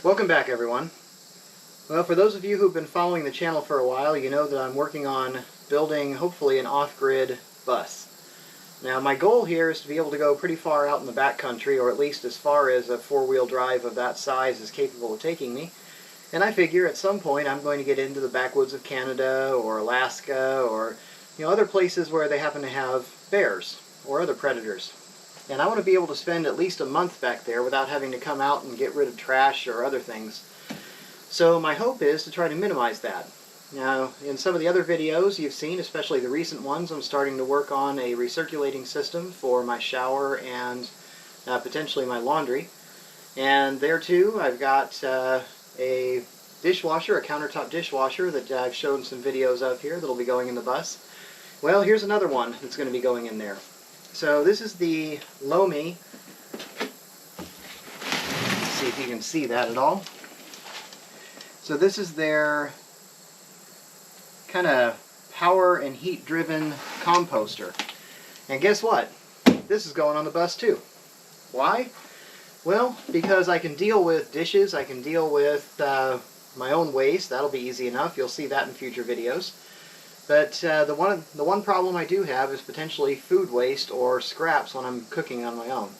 Welcome back, everyone. Well, for those of you who've been following the channel for a while, you know that I'm working on building, hopefully, an off-grid bus. Now, my goal here is to be able to go pretty far out in the backcountry, or at least as far as a four-wheel drive of that size is capable of taking me. And I figure at some point I'm going to get into the backwoods of Canada, or Alaska, or other places where they happen to have bears, or other predators. And I want to be able to spend at least a month back there without having to come out and get rid of trash or other things. So my hope is to try to minimize that. Now, in some of the other videos you've seen, especially the recent ones, I'm starting to work on a recirculating system for my shower and potentially my laundry. And there too, I've got a dishwasher, a countertop dishwasher that I've shown some videos of here that'll be going in the bus. Well, here's another one that's going to be going in there. So this is the Lomi. Let's see if you can see that at all. So this is their kind of power and heat driven composter. And guess what? This is going on the bus too. Why? Well, because I can deal with dishes, I can deal with my own waste. That'll be easy enough. You'll see that in future videos. But the one problem I do have is potentially food waste or scraps when I'm cooking on my own.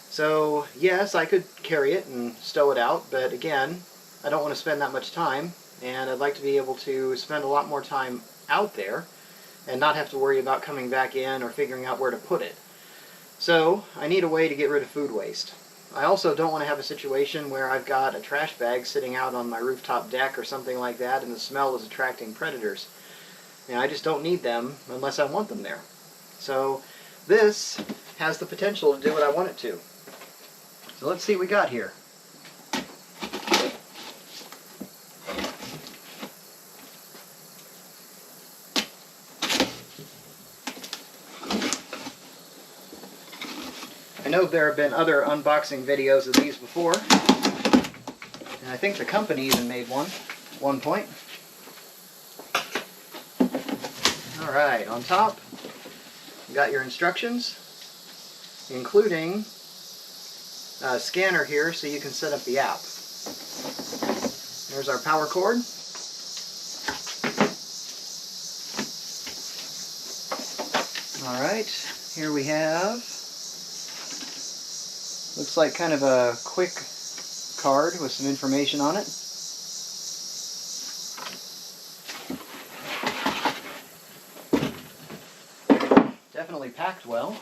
So yes, I could carry it and stow it out, but again, I don't want to spend that much time, and I'd like to be able to spend a lot more time out there and not have to worry about coming back in or figuring out where to put it. So I need a way to get rid of food waste. I also don't want to have a situation where I've got a trash bag sitting out on my rooftop deck or something like that and the smell is attracting predators. I just don't need them unless I want them there. So this has the potential to do what I want it to. So let's see what we got here. I know there have been other unboxing videos of these before, and I think the company even made one at one point. Alright, on top, you got your instructions, including a scanner here so you can set up the app. There's our power cord. Alright, here we have, looks like kind of a quick card with some information on it. Definitely packed well.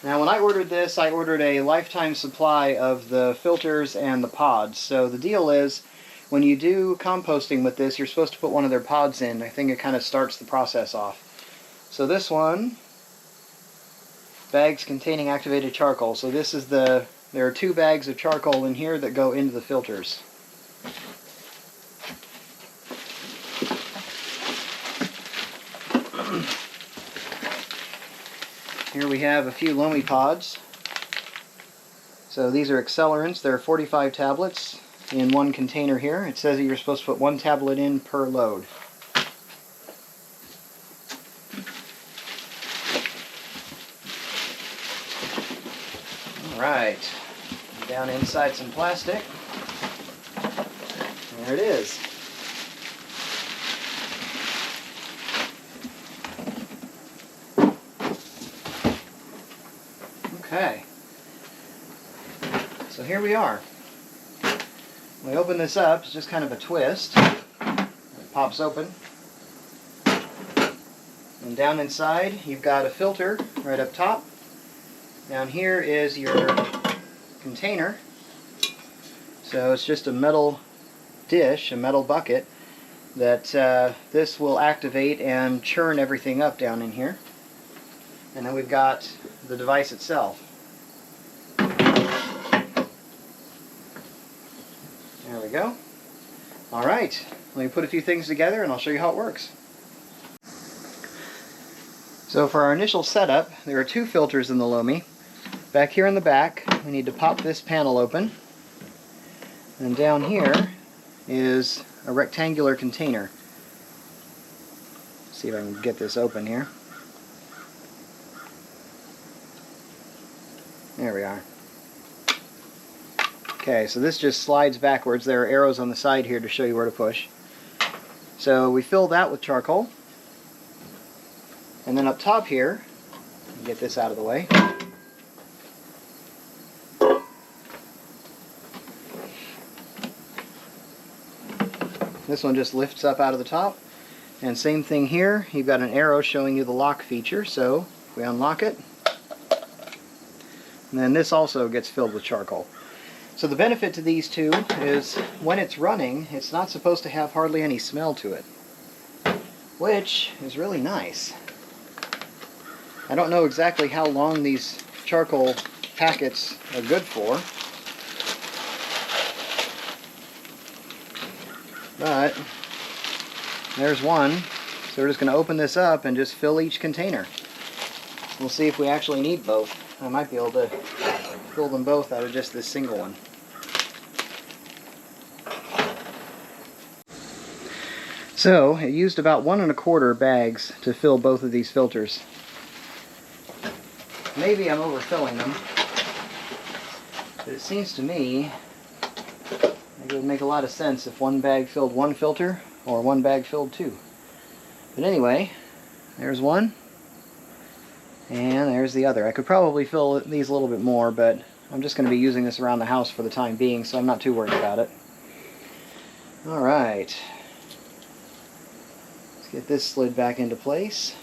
Now when I ordered this, I ordered a lifetime supply of the filters and the pods. So the deal is, when you do composting with this, you're supposed to put one of their pods in. I think it kind of starts the process off. So this one, bags containing activated charcoal. So this is there are 2 bags of charcoal in here that go into the filters. Here we have a few Lomi pods. So these are accelerants. There are 45 tablets in one container here. It says that you're supposed to put 1 tablet in per load. Alright, down inside some plastic. There it is. Okay, so here we are. When we open this up, it's just kind of a twist. It pops open. And down inside, you've got a filter right up top. Down here is your container. So it's just a metal dish, a metal bucket, that this will activate and churn everything up down in here. And then we've got the device itself. There we go. Alright, let me put a few things together and I'll show you how it works. So for our initial setup, there are 2 filters in the Lomi. Back here in the back, we need to pop this panel open. And down here is a rectangular container. Let's see if I can get this open here. There we are. Okay, so this just slides backwards. There are arrows on the side here to show you where to push. So we fill that with charcoal. And then up top here, get this out of the way. This one just lifts up out of the top. And same thing here, you've got an arrow showing you the lock feature. So if we unlock it, and then this also gets filled with charcoal. So the benefit to these two is when it's running, it's not supposed to have hardly any smell to it, which is really nice. I don't know exactly how long these charcoal packets are good for, but there's one. So we're just going to open this up and just fill each container. We'll see if we actually need both. I might be able to fill them both out of just this single one. So it used about 1 1/4 bags to fill both of these filters. Maybe I'm overfilling them, but it seems to me it would make a lot of sense if one bag filled one filter or one bag filled two. But anyway, there's one, and there's the other. I could probably fill these a little bit more, but I'm just going to be using this around the house for the time being, so I'm not too worried about it. Alright. Let's get this slid back into place.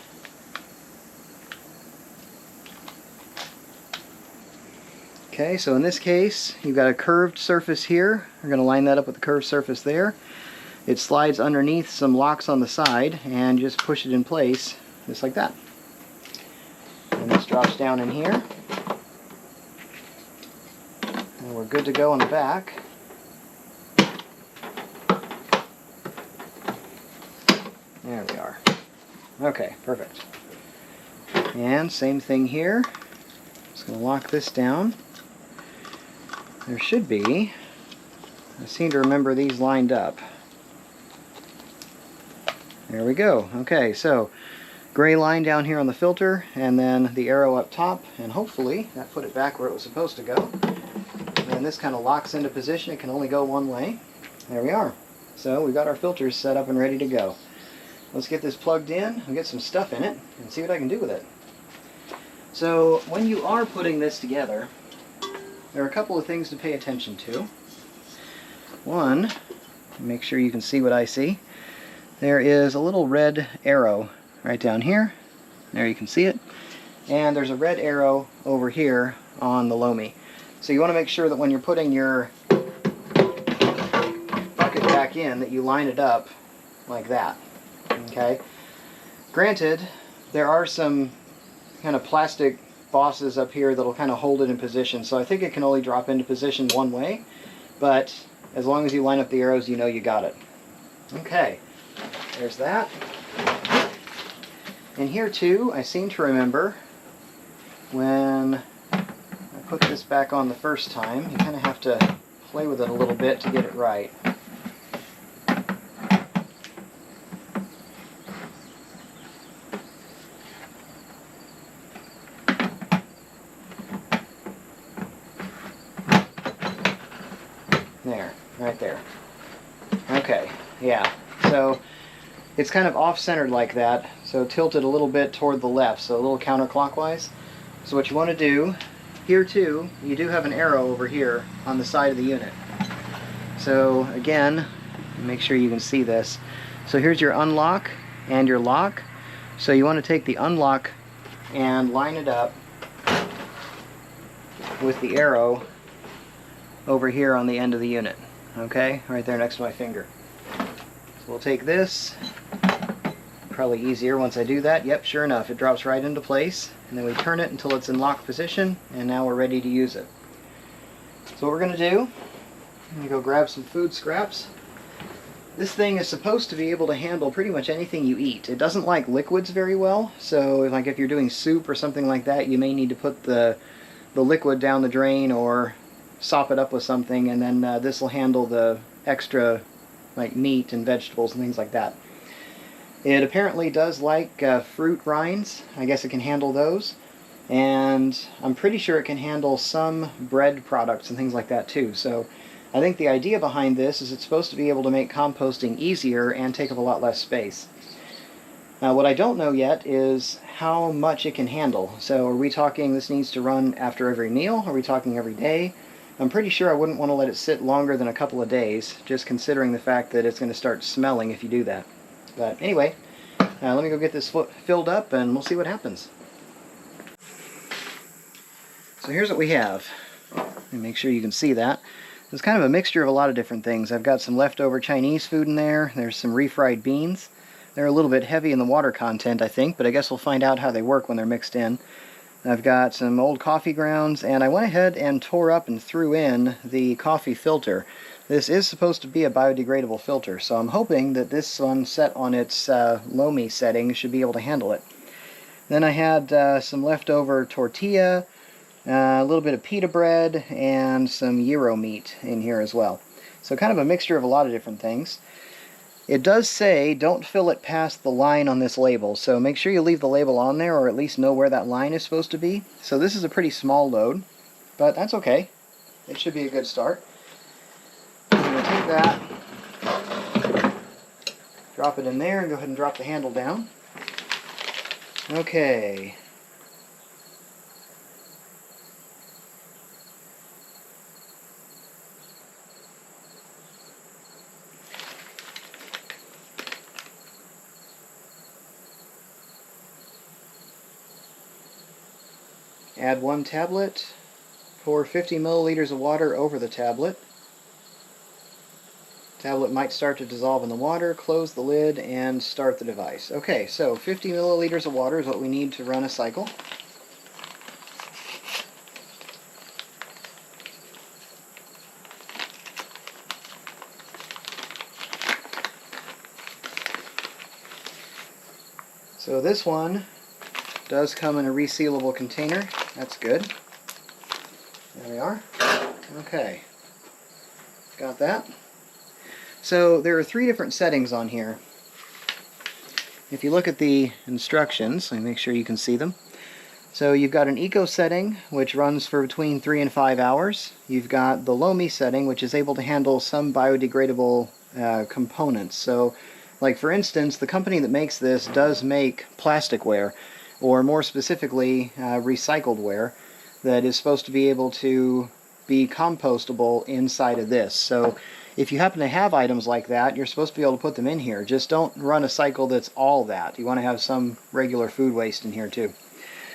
Okay, so in this case, you've got a curved surface here. We're going to line that up with the curved surface there. It slides underneath some locks on the side, and just push it in place, just like that. And this drops down in here. And we're good to go on the back. There we are. Okay, perfect. And same thing here. Just going to lock this down. There should be, I seem to remember these lined up. There we go. Okay, so gray line down here on the filter, and then the arrow up top, and hopefully that put it back where it was supposed to go. And this kind of locks into position. It can only go one way. There we are. So we've got our filters set up and ready to go. Let's get this plugged in and get some stuff in it and see what I can do with it. So when you are putting this together, there are a couple of things to pay attention to. One, make sure you can see what I see. There is a little red arrow right down here. There you can see it. And there's a red arrow over here on the Lomi. So you want to make sure that when you're putting your bucket back in, that you line it up like that. Okay? Granted, there are some kind of plastic bosses up here that'll kind of hold it in position, so I think it can only drop into position one way, but as long as you line up the arrows, you know you got it. Okay, there's that. And here too, I seem to remember when I put this back on the first time, you kind of have to play with it a little bit to get it right. There, right there. Okay, yeah. So it's kind of off-centered like that, so tilted a little bit toward the left, so a little counterclockwise. So what you want to do, here too, you do have an arrow over here on the side of the unit. So again, make sure you can see this. So here's your unlock and your lock. So you want to take the unlock and line it up with the arrow over here on the end of the unit. Okay, right there next to my finger. So we'll take this, probably easier once I do that. Yep, sure enough, it drops right into place, and then we turn it until it's in lock position, and now we're ready to use it. So what we're going to do, I'm going to go grab some food scraps. This thing is supposed to be able to handle pretty much anything you eat. It doesn't like liquids very well, so like if you're doing soup or something like that, you may need to put the liquid down the drain or sop it up with something, and then this will handle the extra like meat and vegetables and things like that. It apparently does like fruit rinds. I guess it can handle those. and I'm pretty sure it can handle some bread products and things like that too. So I think the idea behind this is it's supposed to be able to make composting easier and take up a lot less space. What I don't know yet is how much it can handle. So are we talking this needs to run after every meal? Are we talking every day? I'm pretty sure I wouldn't want to let it sit longer than a couple of days, just considering the fact that it's going to start smelling if you do that. But anyway, let me go get this filled up and we'll see what happens. So here's what we have. Let me make sure you can see that. It's kind of a mixture of a lot of different things. I've got some leftover Chinese food in there. There's some refried beans. They're a little bit heavy in the water content, I think, but I guess we'll find out how they work when they're mixed in. I've got some old coffee grounds, and I went ahead and tore up and threw in the coffee filter. This is supposed to be a biodegradable filter, so I'm hoping that this one set on its Lomi setting should be able to handle it. Then I had some leftover tortilla, a little bit of pita bread, and some gyro meat in here as well. So kind of a mixture of a lot of different things. It does say don't fill it past the line on this label, so make sure you leave the label on there or at least know where that line is supposed to be. So this is a pretty small load, but that's okay. It should be a good start. I'm going to take that, drop it in there, and go ahead and drop the handle down. Okay. Add 1 tablet, pour 50 milliliters of water over the tablet. Tablet might start to dissolve in the water, close the lid, and start the device. Okay, so 50 milliliters of water is what we need to run a cycle. So this one does come in a resealable container. That's good. There we are. Okay. Got that. So there are 3 different settings on here. If you look at the instructions, let me make sure you can see them. So you've got an eco setting, which runs for between 3 and 5 hours. You've got the Lomi setting, which is able to handle some biodegradable components. So, like for instance, the company that makes this does make plasticware, or more specifically, recycled ware, that is supposed to be able to be compostable inside of this. So if you happen to have items like that, you're supposed to be able to put them in here. Just don't run a cycle that's all that. You want to have some regular food waste in here too.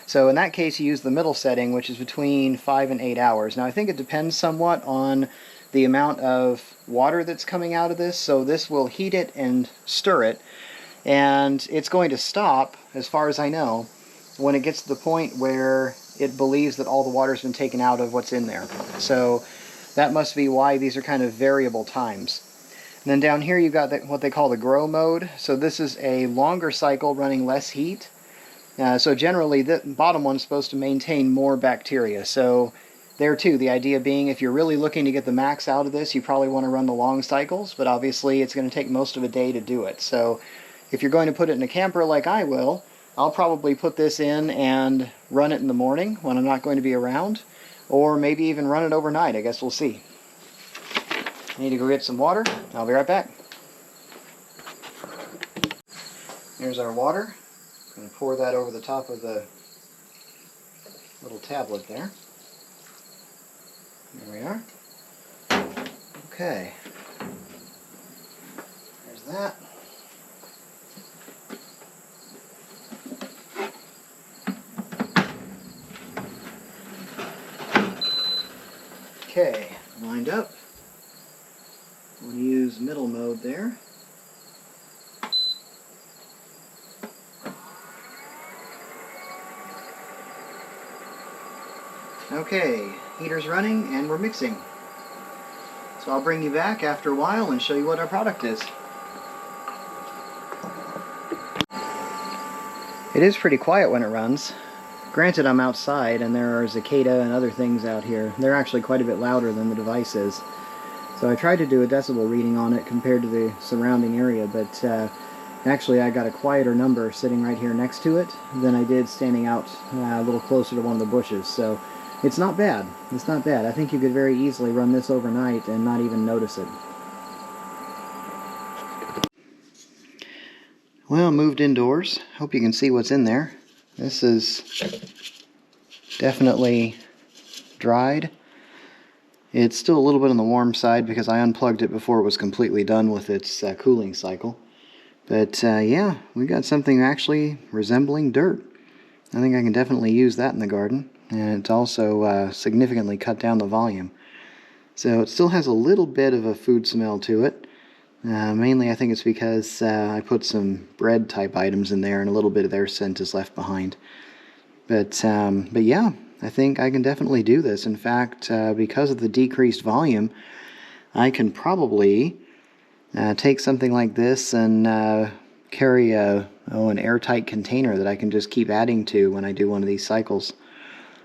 So in that case, you use the middle setting, which is between 5 and 8 hours. Now I think it depends somewhat on the amount of water that's coming out of this. So this will heat it and stir it, and it's going to stop, as far as I know, when it gets to the point where it believes that all the water's been taken out of what's in there. So that must be why these are kind of variable times. And then down here you've got what they call the grow mode. So this is a longer cycle running less heat. So generally the bottom one's supposed to maintain more bacteria. So there too, the idea being if you're really looking to get the max out of this, you probably want to run the long cycles, but obviously it's going to take most of a day to do it. So if you're going to put it in a camper like I will, I'll probably put this in and run it in the morning when I'm not going to be around, or maybe even run it overnight. I guess we'll see. I need to go get some water. I'll be right back. Here's our water. I'm going to pour that over the top of the little tablet there. There we are. Okay. There's that. Okay, lined up. We'll use middle mode there. Okay, heater's running and we're mixing. So I'll bring you back after a while and show you what our product is. It is pretty quiet when it runs. Granted, I'm outside and there are cicada and other things out here. They're actually quite a bit louder than the device is. So I tried to do a decibel reading on it compared to the surrounding area, but Actually, I got a quieter number sitting right here next to it than I did standing out a little closer to one of the bushes. So it's not bad. It's not bad. I think you could very easily run this overnight and not even notice it. Well, moved indoors. Hope you can see what's in there. This is definitely dried. It's still a little bit on the warm side because I unplugged it before it was completely done with its cooling cycle. But yeah, we got something actually resembling dirt. I think I can definitely use that in the garden. And it's also significantly cut down the volume. So it still has a little bit of a food smell to it. Mainly I think it's because I put some bread type items in there and a little bit of their scent is left behind. But yeah, I think I can definitely do this. In fact, because of the decreased volume, I can probably take something like this and carry an airtight container that I can just keep adding to when I do one of these cycles.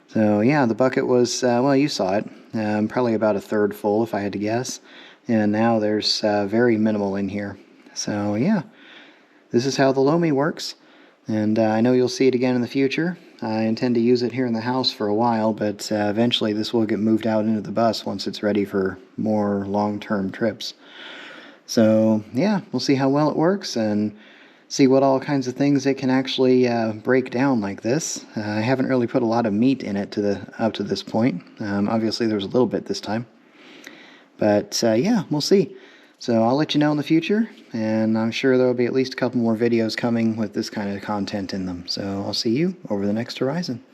So yeah, the bucket was, well, you saw it, probably about a third full if I had to guess. And now there's very minimal in here. So yeah, this is how the Lomi works. And I know you'll see it again in the future. I intend to use it here in the house for a while, but eventually this will get moved out into the bus once it's ready for more long-term trips. So yeah, we'll see how well it works and see what all kinds of things it can actually break down like this. I haven't really put a lot of meat in it up to this point. Obviously there's a little bit this time. But yeah, we'll see. So I'll let you know in the future, and I'm sure there will be at least a couple more videos coming with this kind of content in them. So I'll see you over the next horizon.